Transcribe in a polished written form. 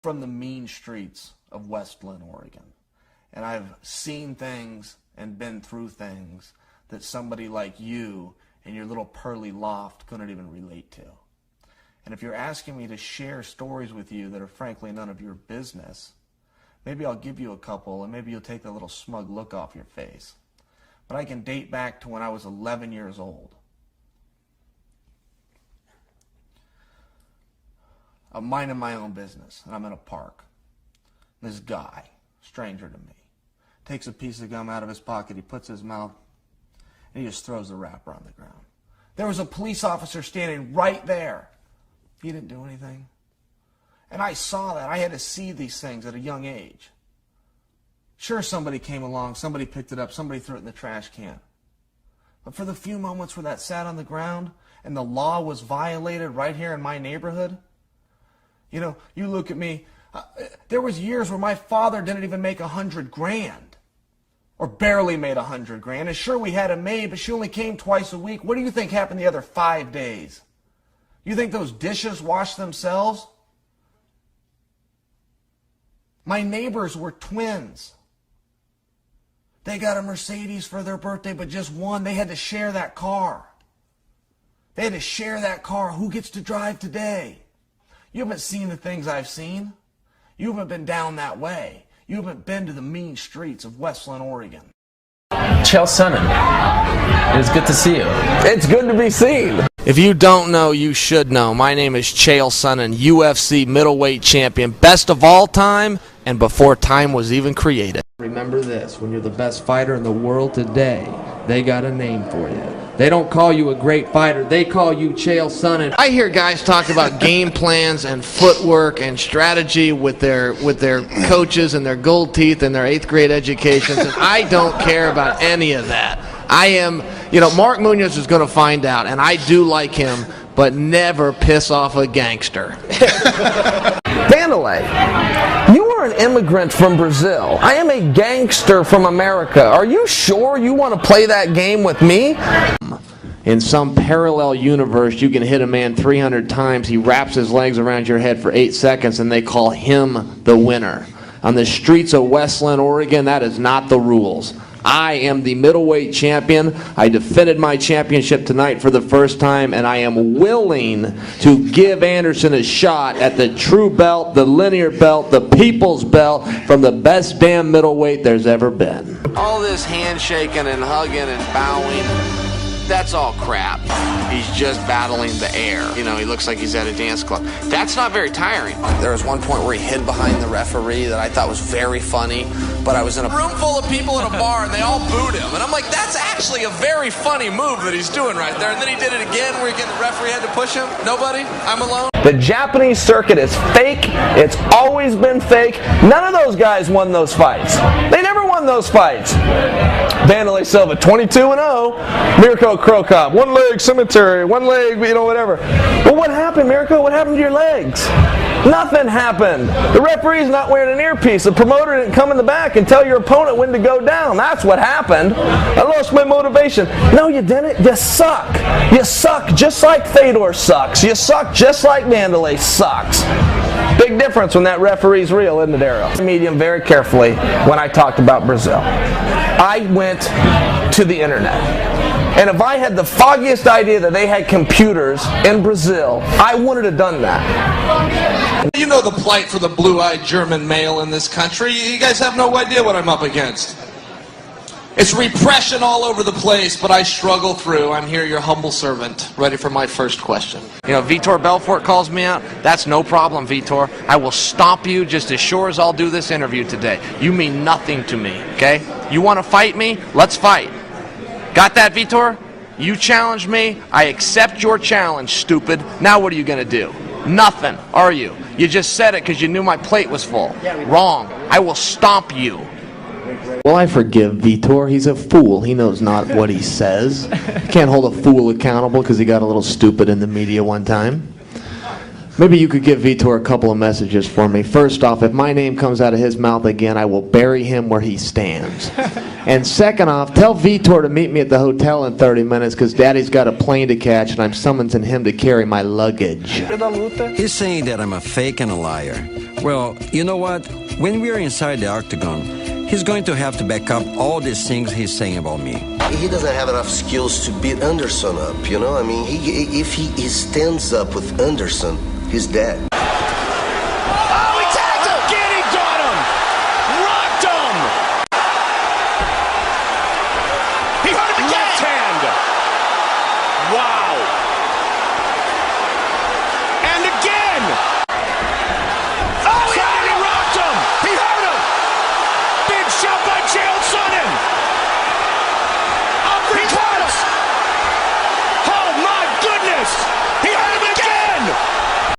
from the mean streets of Westland, Oregon. And I've seen things and been through things that somebody like you in your little pearly loft couldn't even relate to. And if you're asking me to share stories with you that are frankly none of your business, maybe I'll give you a couple and maybe you'll take the little smug look off your face. But I can date back to when I was 11 years old. I'm minding my own business, and I'm in a park. This guy, stranger to me, takes a piece of gum out of his pocket, he puts his mouth, and he just throws the wrapper on the ground. There was a police officer standing right there. He didn't do anything. And I saw that. I had to see these things at a young age. Sure, somebody came along, somebody picked it up, somebody threw it in the trash can. But for the few moments where that sat on the ground and the law was violated right here in my neighborhood, you know, you look at me, there was years where my father didn't even make $100,000 or barely made $100,000. And sure, we had a maid, but she only came twice a week. What do you think happened the other 5 days? You think those dishes washed themselves? My neighbors were twins. They got a Mercedes for their birthday, but just one. They had to share that car. They had to share that car. Who gets to drive today? You haven't seen the things I've seen. You haven't been down that way. You haven't been to the mean streets of Westland, Oregon. Chael Sonnen, it is good to see you. It's good to be seen. If you don't know, you should know. My name is Chael Sonnen, UFC middleweight champion, best of all time, and before time was even created. Remember this, when you're the best fighter in the world today, they got a name for you. They don't call you a great fighter, they call you Chael Sonnen. I hear guys talk about game plans and footwork and strategy with their coaches and their gold teeth and their 8th grade educations, and I don't care about any of that. I am, Mark Munoz is going to find out, and I do like him, but never piss off a gangster. Vanderlei, you are an immigrant from Brazil. I am a gangster from America. Are you sure you want to play that game with me? In some parallel universe, you can hit a man 300 times, he wraps his legs around your head for 8 seconds, and they call him the winner. On the streets of Westland, Oregon, that is not the rules. I am the middleweight champion. I defended my championship tonight for the first time, and I am willing to give Anderson a shot at the true belt, the linear belt, the people's belt, from the best damn middleweight there's ever been. All this handshaking and hugging and bowing, that's all crap. He's just battling the air. He looks like he's at a dance club. That's not very tiring. There was one point where he hid behind the referee that I thought was very funny, but I was in a room full of people in a bar and they all booed him. And I'm like, that's actually a very funny move that he's doing right there. And then he did it again where the referee had to push him. Nobody? I'm alone? The Japanese circuit is fake. It's always been fake. None of those guys won those fights. They never won those fights. Vanderlei Silva, 22-0. Mirko Cro Cop, one leg cemetery, one leg, whatever. Well, what happened, Mirko? What happened to your legs? Nothing happened. The referee's not wearing an earpiece. The promoter didn't come in the back and tell your opponent when to go down. That's what happened. I lost my motivation. No, you didn't. You suck. You suck just like Fedor sucks. You suck just like Vanderlei sucks. Big difference when that referee's real, isn't it, Arrow? I medium very carefully when I talked about Brazil. I went to the internet. And if I had the foggiest idea that they had computers in Brazil, I wouldn't have done that. You know the plight for the blue-eyed German male in this country. You guys have no idea what I'm up against. It's repression all over the place, but I struggle through. I'm here, your humble servant, ready for my first question. Vitor Belfort calls me out. That's no problem, Vitor. I will stomp you just as sure as I'll do this interview today. You mean nothing to me, okay? You want to fight me? Let's fight. Got that, Vitor? You challenge me, I accept your challenge, stupid. Now what are you going to do? Nothing, are you? You just said it because you knew my plate was full. Wrong. I will stomp you. Well, I forgive Vitor. He's a fool. He knows not what he says. Can't hold a fool accountable because he got a little stupid in the media one time. Maybe you could give Vitor a couple of messages for me. First off, if my name comes out of his mouth again, I will bury him where he stands. And second off, tell Vitor to meet me at the hotel in 30 minutes because Daddy's got a plane to catch and I'm summoning him to carry my luggage. He's saying that I'm a fake and a liar. Well, you know what? When we are inside the octagon, he's going to have to back up all these things he's saying about me. He doesn't have enough skills to beat Anderson up, you know? I mean, if he stands up with Anderson, he's dead.